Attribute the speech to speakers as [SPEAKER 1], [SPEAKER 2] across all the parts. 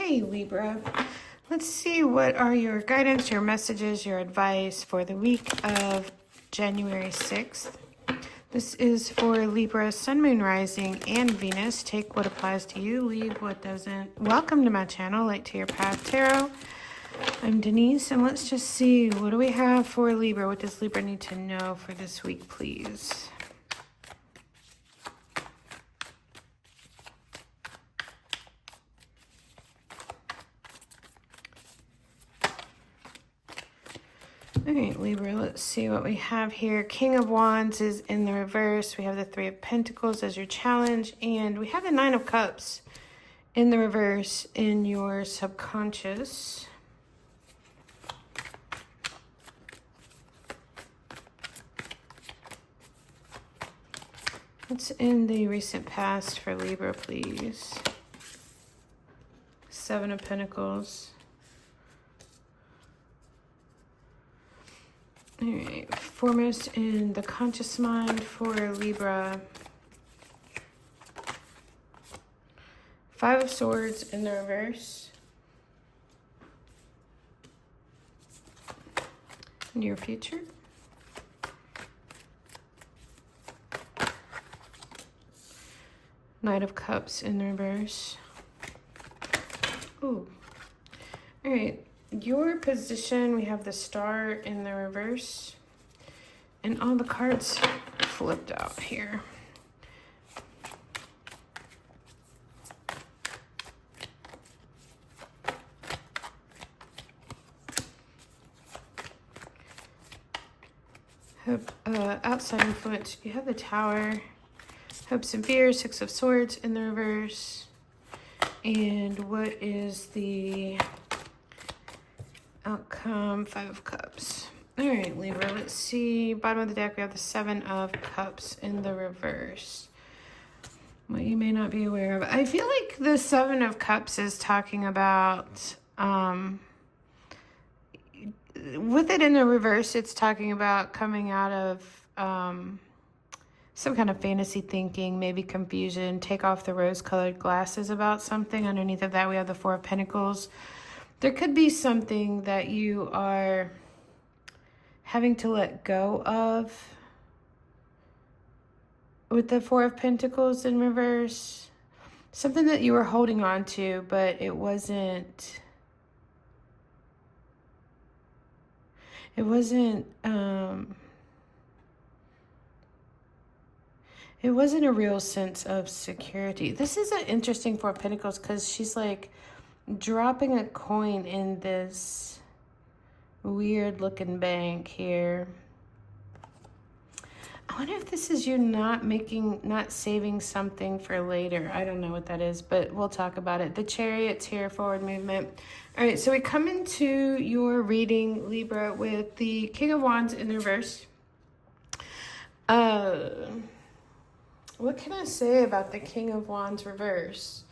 [SPEAKER 1] Hey Libra, let's see what are your guidance, your messages, your advice for the week of January 6th. This is for Libra, Sun, Moon, Rising, and Venus. Take what applies to you, leave what doesn't. Welcome to my channel, Light to Your Path Tarot. I'm Denise, and let's just see, what do we have for Libra? What does Libra need to know for this week, please? All right, Libra, let's see what we have here. King of Wands is in the reverse. We have the Three of Pentacles as your challenge, and we have the Nine of Cups in the reverse in your subconscious. What's in the recent past for Libra, please? Seven of Pentacles. All right, foremost in the conscious mind for Libra. Five of Swords in the reverse. Near future. Knight of Cups in the reverse. Ooh. All right. Your position, we have the Star in the reverse. And all the cards flipped out here. Outside influence, you have the Tower. Hopes and fears, Six of Swords in the reverse. And what is the outcome? Five of Cups. All right, Libra, let's see. Bottom of the deck, we have the Seven of Cups in the reverse. What you may not be aware of. I feel like the Seven of Cups is talking about, with it in the reverse, it's talking about coming out of some kind of fantasy thinking, maybe confusion. Take off the rose-colored glasses about something. Underneath of that, we have the Four of Pentacles. There could be something that you are having to let go of with the Four of Pentacles in reverse. Something that you were holding on to, but it wasn't a real sense of security. This is an interesting Four of Pentacles because she's like dropping a coin in this weird looking bank here. I wonder if this is you not saving something for later. I don't know what that is, but we'll talk about it. The Chariot's here, forward movement. All right, so we come into your reading, Libra, with the King of Wands in the reverse. What can I say about the King of Wands reverse?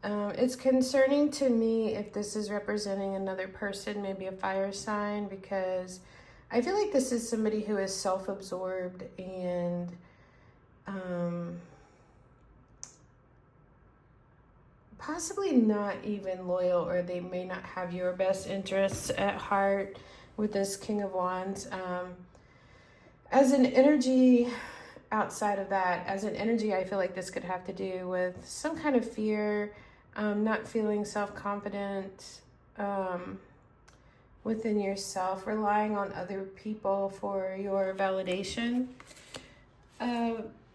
[SPEAKER 1] It's concerning to me if this is representing another person, maybe a fire sign, because I feel like this is somebody who is self-absorbed and possibly not even loyal, or they may not have your best interests at heart with this King of Wands. As an energy, outside of that, as an energy, I feel like this could have to do with some kind of fear, not feeling self-confident within yourself, relying on other people for your validation.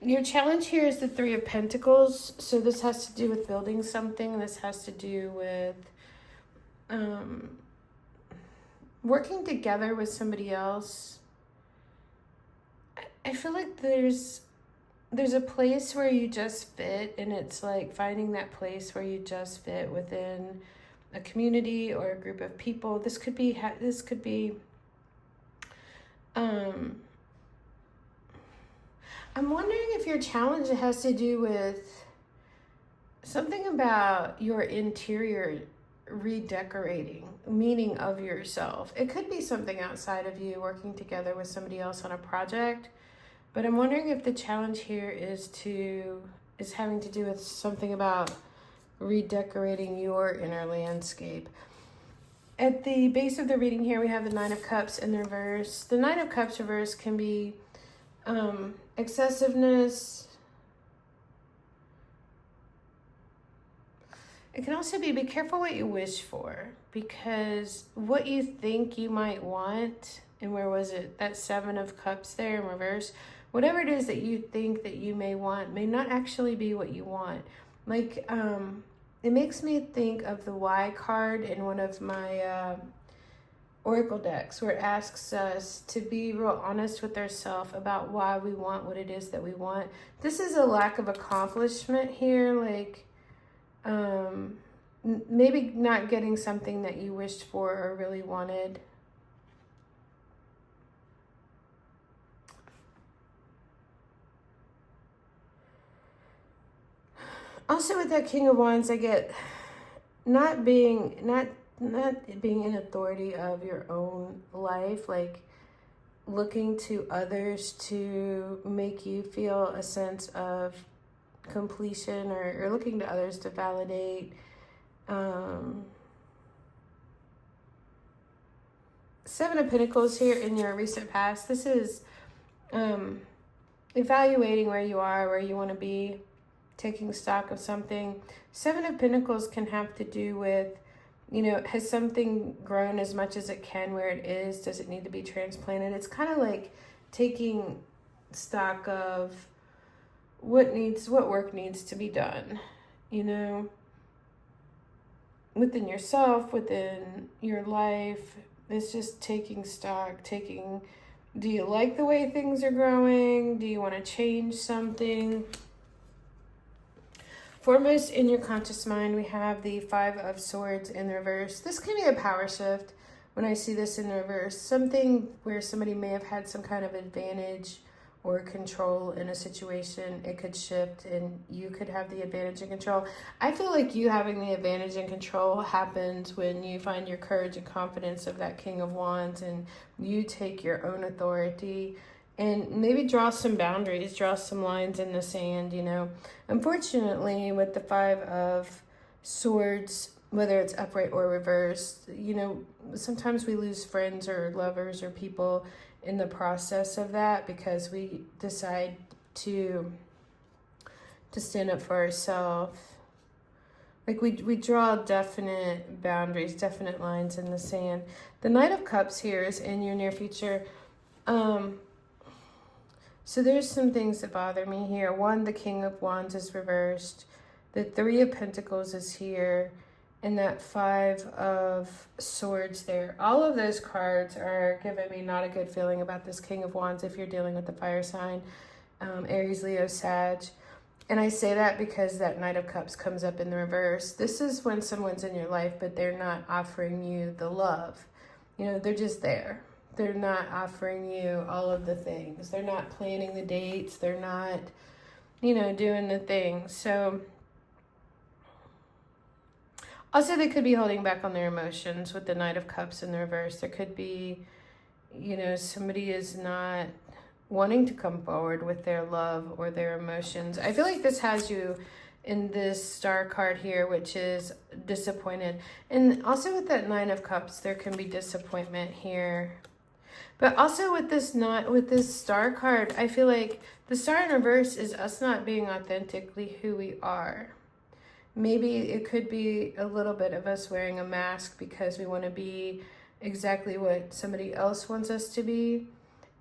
[SPEAKER 1] Your challenge here is the Three of Pentacles. So this has to do with building something. This has to do with working together with somebody else. I feel like there's a place where you just fit, and it's like finding that place where you just fit within a community or a group of people. This could be I'm wondering if your challenge has to do with something about your interior redecorating, meaning of yourself. It could be something outside of you, working together with somebody else on a project. But I'm wondering if the challenge here is having to do with something about redecorating your inner landscape. At the base of the reading here, we have the Nine of Cups in the reverse. The Nine of Cups reverse can be excessiveness. It can also be careful what you wish for, because what you think you might want, and where was it? That Seven of Cups there in reverse. Whatever it is that you think that you may want may not actually be what you want. Like, it makes me think of the Y card in one of my Oracle decks, where it asks us to be real honest with ourselves about why we want what it is that we want. This is a lack of accomplishment here, like maybe not getting something that you wished for or really wanted. Also with that King of Wands, I get not being in authority of your own life, like looking to others to make you feel a sense of completion, or looking to others to validate. Seven of Pentacles here in your recent past. This is evaluating where you are, where you want to be, taking stock of something. Seven of Pentacles can have to do with, you know, has something grown as much as it can where it is? Does it need to be transplanted? It's kind of like taking stock of what work needs to be done, you know, within yourself, within your life. It's just taking stock, do you like the way things are growing? Do you want to change something? Foremost in your conscious mind, we have the Five of Swords in the reverse. This can be a power shift when I see this in the reverse. Something where somebody may have had some kind of advantage or control in a situation. It could shift and you could have the advantage and control. I feel like you having the advantage and control happens when you find your courage and confidence of that King of Wands, and you take your own authority and maybe draw some boundaries, draw some lines in the sand, you know. Unfortunately, with the Five of Swords, whether it's upright or reversed, you know, sometimes we lose friends or lovers or people in the process of that, because we decide to stand up for ourselves. Like we draw definite boundaries, definite lines in the sand. The Knight of Cups here is in your near future. So there's some things that bother me here. One, the King of Wands is reversed. The Three of Pentacles is here. And that Five of Swords there. All of those cards are giving me not a good feeling about this King of Wands if you're dealing with the fire sign, Aries, Leo, Sag. And I say that because that Knight of Cups comes up in the reverse. This is when someone's in your life, but they're not offering you the love. You know, they're just there. They're not offering you all of the things. They're not planning the dates. They're not, you know, doing the things. So also, they could be holding back on their emotions with the Knight of Cups in the reverse. There could be, you know, somebody is not wanting to come forward with their love or their emotions. I feel like this has you in this Star card here, which is disappointed. And also with that Nine of Cups, there can be disappointment here. But also with this Star card, I feel like the Star in reverse is us not being authentically who we are. Maybe it could be a little bit of us wearing a mask because we want to be exactly what somebody else wants us to be.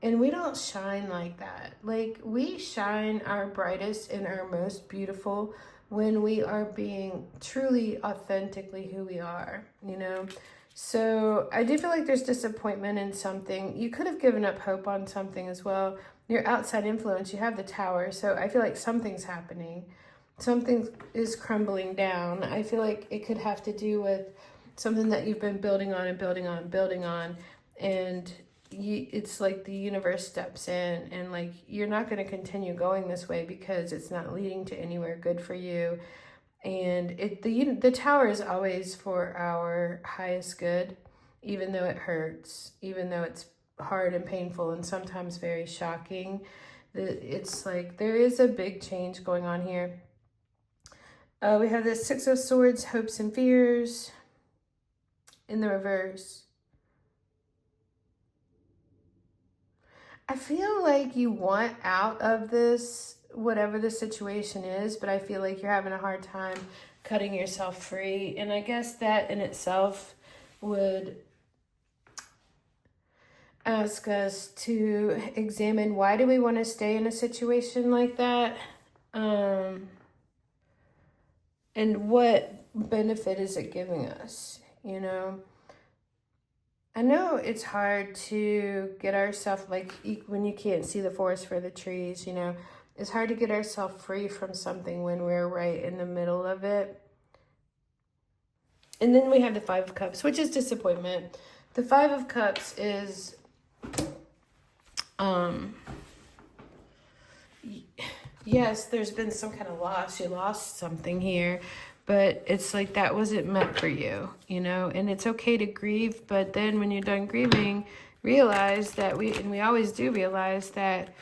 [SPEAKER 1] And we don't shine like that. Like, we shine our brightest and our most beautiful when we are being truly authentically who we are, you know? So I do feel like there's disappointment in something. You could have given up hope on something as well. Your outside influence, you have the Tower. So I feel like something's happening. Something is crumbling down. I feel like it could have to do with something that you've been building on and building on and building on. And it's like the universe steps in and like, you're not going to continue going this way because it's not leading to anywhere good for you. And the Tower is always for our highest good, even though it hurts, even though it's hard and painful and sometimes very shocking. It's like there is a big change going on here. We have the Six of Swords, hopes and fears in the reverse. I feel like you want out of this, whatever the situation is, but I feel like you're having a hard time cutting yourself free. And I guess that in itself would ask us to examine, why do we want to stay in a situation like that? And what benefit is it giving us, you know? I know it's hard to get ourselves, like when you can't see the forest for the trees, you know, it's hard to get ourselves free from something when we're right in the middle of it. And then we have the Five of Cups, which is disappointment. The Five of Cups is, yes, there's been some kind of loss. You lost something here. But it's like that wasn't meant for you, you know? And it's okay to grieve, but then when you're done grieving, realize that we always do realize that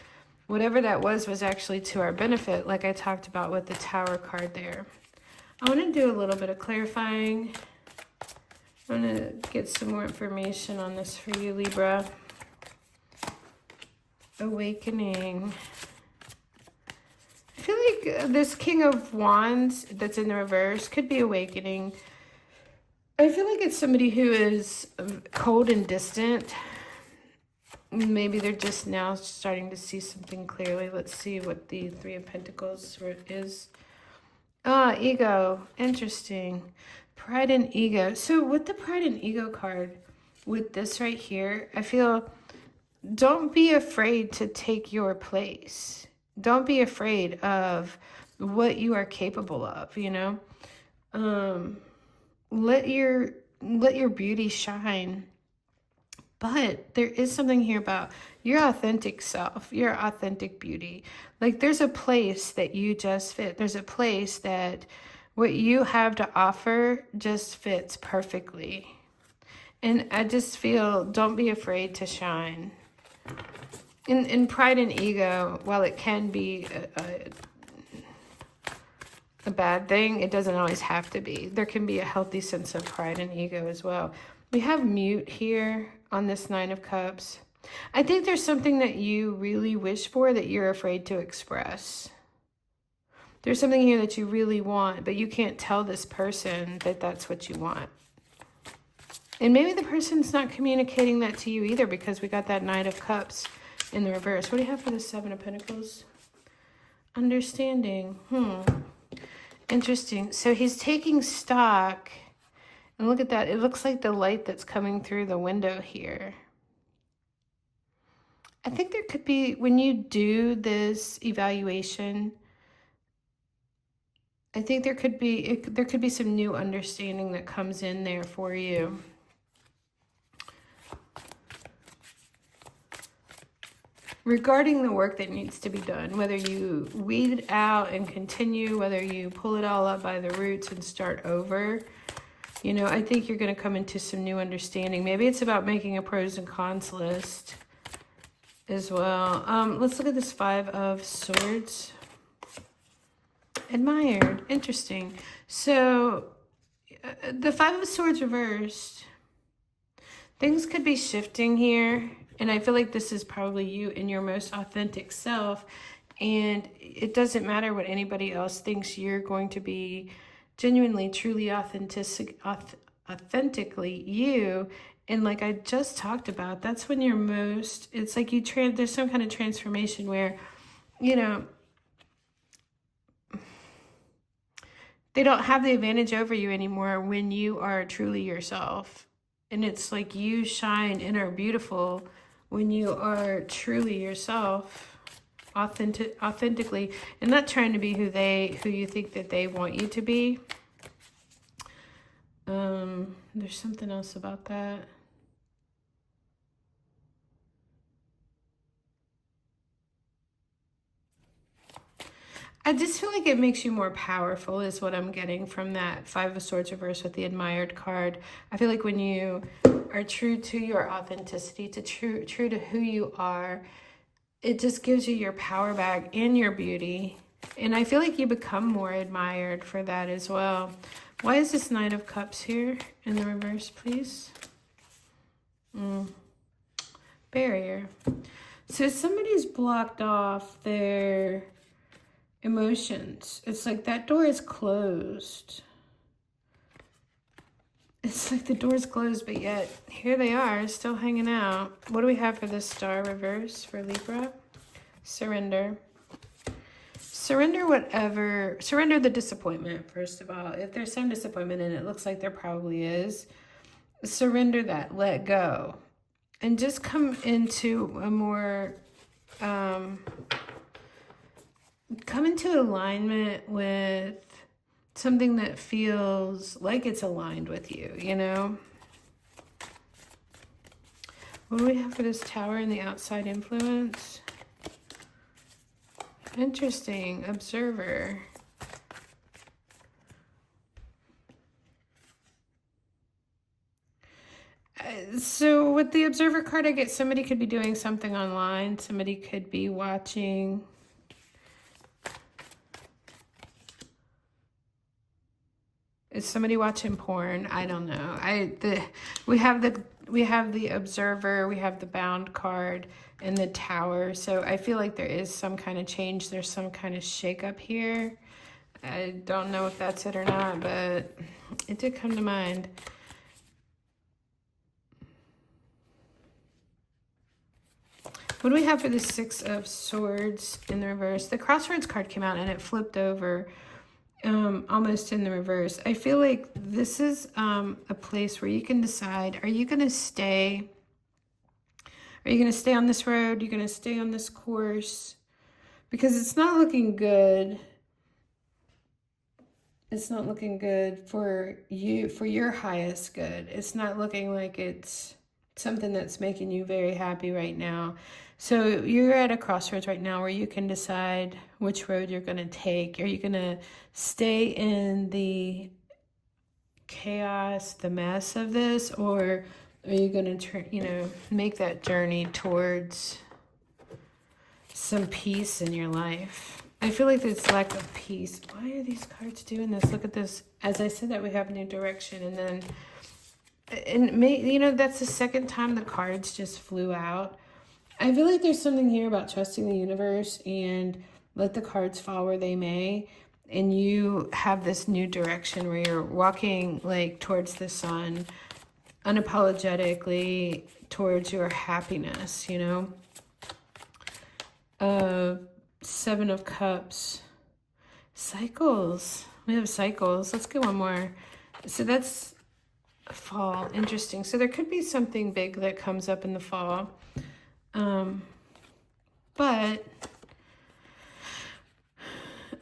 [SPEAKER 1] whatever that was actually to our benefit, like I talked about with the Tower card there. I want to do a little bit of clarifying. I want to get some more information on this for you, Libra. Awakening. I feel like this King of Wands that's in the reverse could be awakening. I feel like it's somebody who is cold and distant. Maybe they're just now starting to see something clearly. Let's see what the Three of Pentacles is. Ego. Interesting. Pride and ego. So with the Pride and ego card, with this right here, I feel don't be afraid to take your place. Don't be afraid of what you are capable of, you know? Let your beauty shine. But there is something here about your authentic self, your authentic beauty. Like there's a place that you just fit. There's a place that what you have to offer just fits perfectly. And I just feel, don't be afraid to shine. In pride and ego, while it can be a bad thing, it doesn't always have to be. There can be a healthy sense of pride and ego as well. We have mute here on this Nine of Cups. I think there's something that you really wish for that you're afraid to express. There's something here that you really want, but you can't tell this person that that's what you want. And maybe the person's not communicating that to you either, because we got that Knight of Cups in the reverse. What do you have for the Seven of Pentacles? Understanding. Interesting. So he's taking stock. And look at that. It looks like the light that's coming through the window here. I think there could be, when you do this evaluation, I think there could be some new understanding that comes in there for you. Regarding the work that needs to be done, whether you weed it out and continue, whether you pull it all up by the roots and start over, you know, I think you're going to come into some new understanding. Maybe it's about making a pros and cons list as well. Let's look at this Five of Swords. Admired. Interesting. So the Five of Swords reversed. Things could be shifting here. And I feel like this is probably you in your most authentic self. And it doesn't matter what anybody else thinks. You're going to be genuinely, truly authentically you. And like I just talked about, that's when you're most, it's like there's some kind of transformation where, you know, they don't have the advantage over you anymore when you are truly yourself. And it's like you shine and are beautiful when you are truly yourself, authentically, and not trying to be who you think that they want you to be. There's something else about that. I just feel like it makes you more powerful is what I'm getting from that Five of Swords reverse with the Admired card. I feel like when you are true to your authenticity, true to who you are, it just gives you your power back and your beauty. And I feel like you become more admired for that as well. Why is this Nine of Cups here in the reverse, please? Barrier. So somebody's blocked off their emotions. It's like that door is closed. It's like the door's closed, but yet here they are, still hanging out. What do we have for this Star reverse for Libra? Surrender. Surrender whatever. Surrender the disappointment, first of all. If there's some disappointment, and it looks like there probably is, surrender that. Let go. And just come into a more... come into alignment with something that feels like it's aligned with you, you know? What do we have for this Tower in the outside influence? Interesting. Observer. So with the Observer card, I get somebody could be doing something online. Somebody could be watching... Is somebody watching porn? I don't know. We have the Observer, we have the Bound card, and the Tower. So I feel like there is some kind of change. There's some kind of shakeup here. I don't know if that's it or not, but it did come to mind. What do we have for the Six of Swords in the reverse? The Crossroads card came out and it flipped over. Almost in the reverse. I feel like this is a place where you can decide, are you going to stay? Are you going to stay on this road? Are you going to stay on this course? Because it's not looking good. It's not looking good for you, for your highest good. It's not looking like it's something that's making you very happy right now. So you're at a crossroads right now where you can decide which road you're going to take. Are you going to stay in the chaos, the mess of this, or are you going to, make that journey towards some peace in your life? I feel like there's lack of peace. Why are these cards doing this? Look at this. As I said that we have new direction, and then, that's the second time the cards just flew out. I feel like there's something here about trusting the universe and let the cards fall where they may. And you have this new direction where you're walking like towards the sun, unapologetically towards your happiness, Seven of Cups. Cycles. We have cycles. Let's get one more. So that's fall. Interesting. So there could be something big that comes up in the fall. But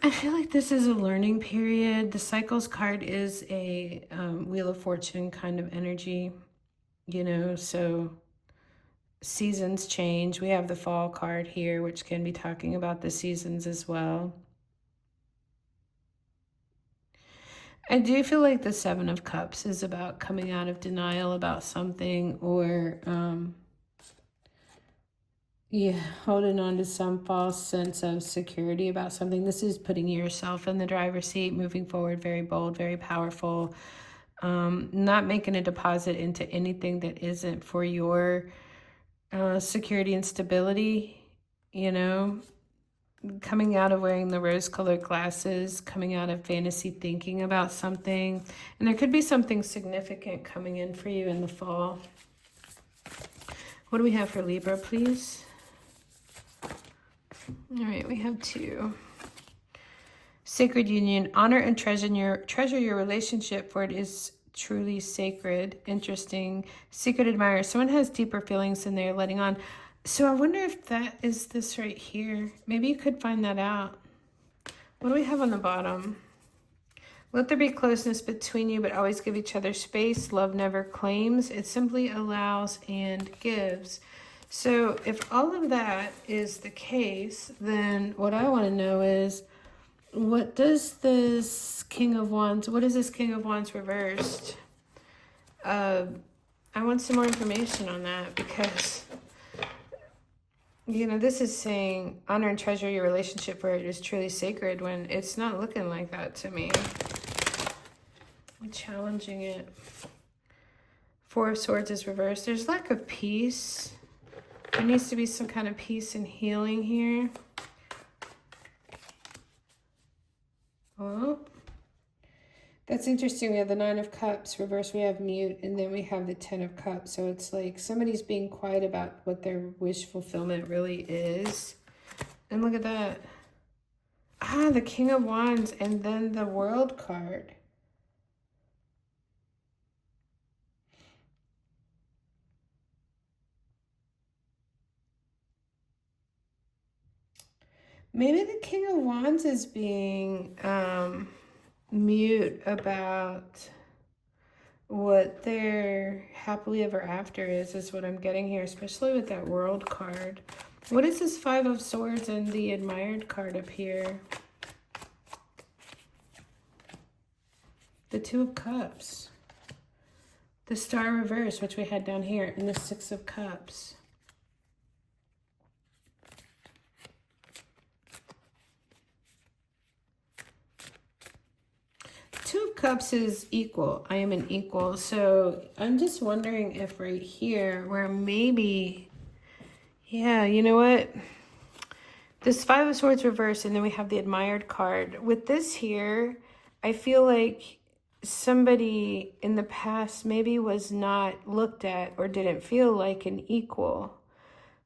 [SPEAKER 1] I feel like this is a learning period. The Cycles card is a Wheel of Fortune kind of energy, so seasons change. We have the Fall card here, which can be talking about the seasons as well. I do feel like the Seven of Cups is about coming out of denial about something, or holding on to some false sense of security about something. This is putting yourself in the driver's seat, moving forward, very bold, very powerful, not making a deposit into anything that isn't for your security and stability, coming out of wearing the rose-colored glasses, coming out of fantasy thinking about something. And there could be something significant coming in for you in the fall. What do we have for Libra, please? All right, we have two. Sacred union. Honor and treasure your relationship, for it is truly sacred. Interesting. Secret admirer. Someone has deeper feelings than they're letting on. So I wonder if that is this right here. Maybe you could find that out. What do we have on the bottom? Let there be closeness between you, but always give each other space. Love never claims. It simply allows and gives. So if all of that is the case, then what I want to know is, what does this King of Wands, what is this King of Wands reversed? I want some more information on that, because You know, this is saying honor and treasure your relationship where it is truly sacred, when it's not looking like that to me. I'm challenging it. Four of Swords is reversed. There's lack of peace. There needs to be some kind of peace and healing here. Oh, that's interesting. We have the Nine of Cups reversed. We have mute, and then we have the Ten of Cups. So it's like somebody's being quiet about what their wish fulfillment really is. And look at that. Ah, the King of Wands, and then the World card. Maybe the King of Wands is being mute about what their happily ever after is what I'm getting here, especially with that World card. What is this Five of Swords and the Admired card up here? The Two of Cups. The Star reverse, which we had down here, and the Six of Cups. Two of Cups is equal. I am an equal. So I'm just wondering if right here, where maybe, yeah, you know what? This Five of Swords reverse, and then we have the Admired card. With this here, I feel like somebody in the past maybe was not looked at or didn't feel like an equal.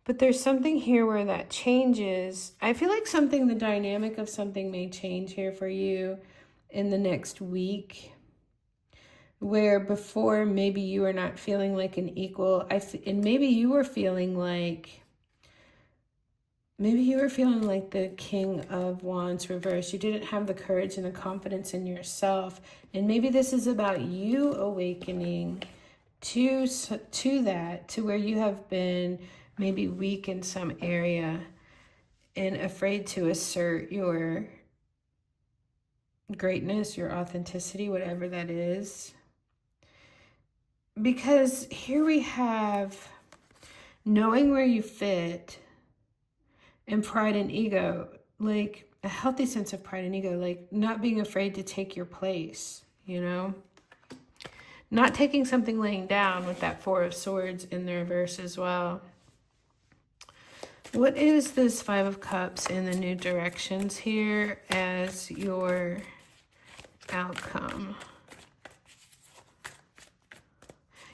[SPEAKER 1] But there's something here where that changes. I feel like the dynamic of something may change here for you in the next week, where before maybe you were not feeling like an equal, and maybe you were feeling like the King of Wands reversed. You didn't have the courage and the confidence in yourself, and maybe this is about you awakening to that, to where you have been maybe weak in some area and afraid to assert your greatness, your authenticity, whatever that is. Because here we have knowing where you fit and pride and ego, like a healthy sense of pride and ego, like not being afraid to take your place, you know? Not taking something laying down with that Four of Swords in the reverse as well. What is this Five of Cups in the new directions here as your outcome?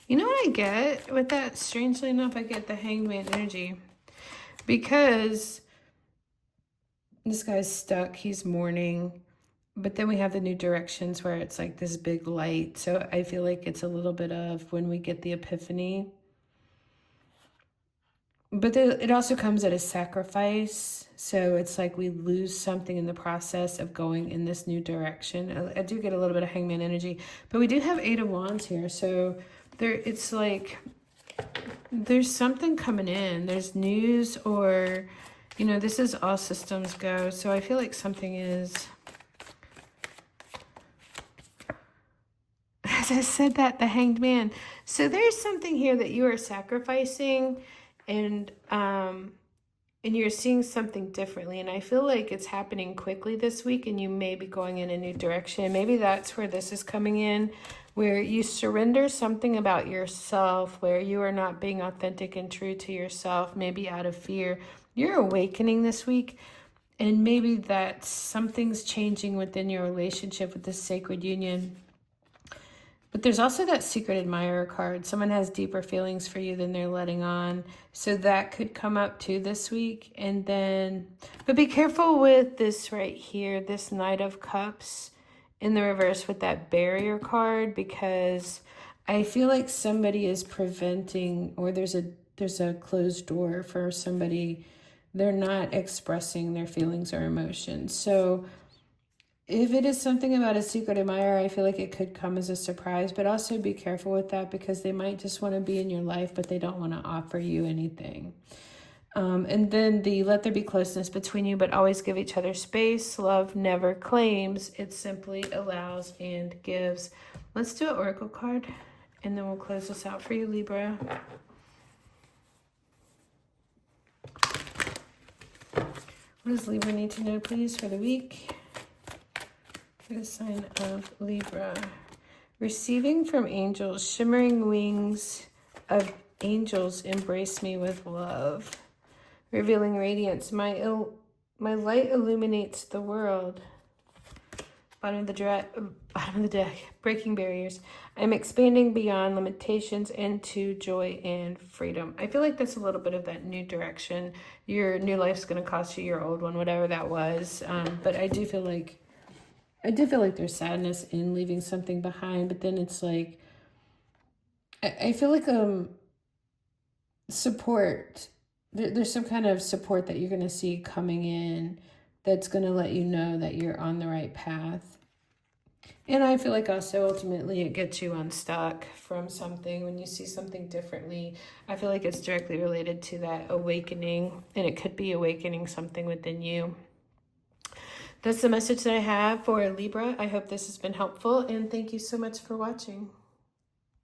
[SPEAKER 1] You know what I get with that? Strangely enough, I get the Hangman energy. Because this guy's stuck, he's mourning. But then we have the new directions where it's like this big light. So I feel like it's a little bit of when we get the epiphany. But it also comes at a sacrifice. So it's like we lose something in the process of going in this new direction. I do get a little bit of Hangman energy. But we do have Eight of Wands here. So it's like there's something coming in. There's news, or, you know, this is all systems go. So I feel like something is... As I said that, the Hanged Man. So there's something here that you are sacrificing, and you're seeing something differently. And I feel like it's happening quickly this week, and you may be going in a new direction. Maybe that's where this is coming in, where you surrender something about yourself, where you are not being authentic and true to yourself, maybe out of fear. You're awakening this week, and maybe that something's changing within your relationship with this sacred union. But there's also that Secret Admirer card. Someone has deeper feelings for you than they're letting on. So that could come up too this week. And then, but be careful with this right here, this Knight of Cups in the reverse with that Barrier card, because I feel like somebody is preventing, or there's a closed door for somebody. They're not expressing their feelings or emotions. So if it is something about a secret admirer, I feel like it could come as a surprise, but also be careful with that, because they might just want to be in your life, but they don't want to offer you anything. And then the let there be closeness between you, but always give each other space. Love never claims, it simply allows and gives. Let's do an oracle card, and then we'll close this out for you, Libra. What does Libra need to know, please, for the week? For the sign of Libra. Receiving from angels, shimmering wings of angels embrace me with love. Revealing radiance, my light illuminates the world. Bottom of the deck, breaking barriers. I'm expanding beyond limitations into joy and freedom. I feel like that's a little bit of that new direction. Your new life's going to cost you your old one, whatever that was. But I do feel like there's sadness in leaving something behind. But then it's like, I feel like support. There's some kind of support that you're going to see coming in that's going to let you know that you're on the right path. And I feel like also ultimately it gets you unstuck from something. When you see something differently, I feel like it's directly related to that awakening, and it could be awakening something within you. That's the message that I have for Libra. I hope this has been helpful, and thank you so much for watching.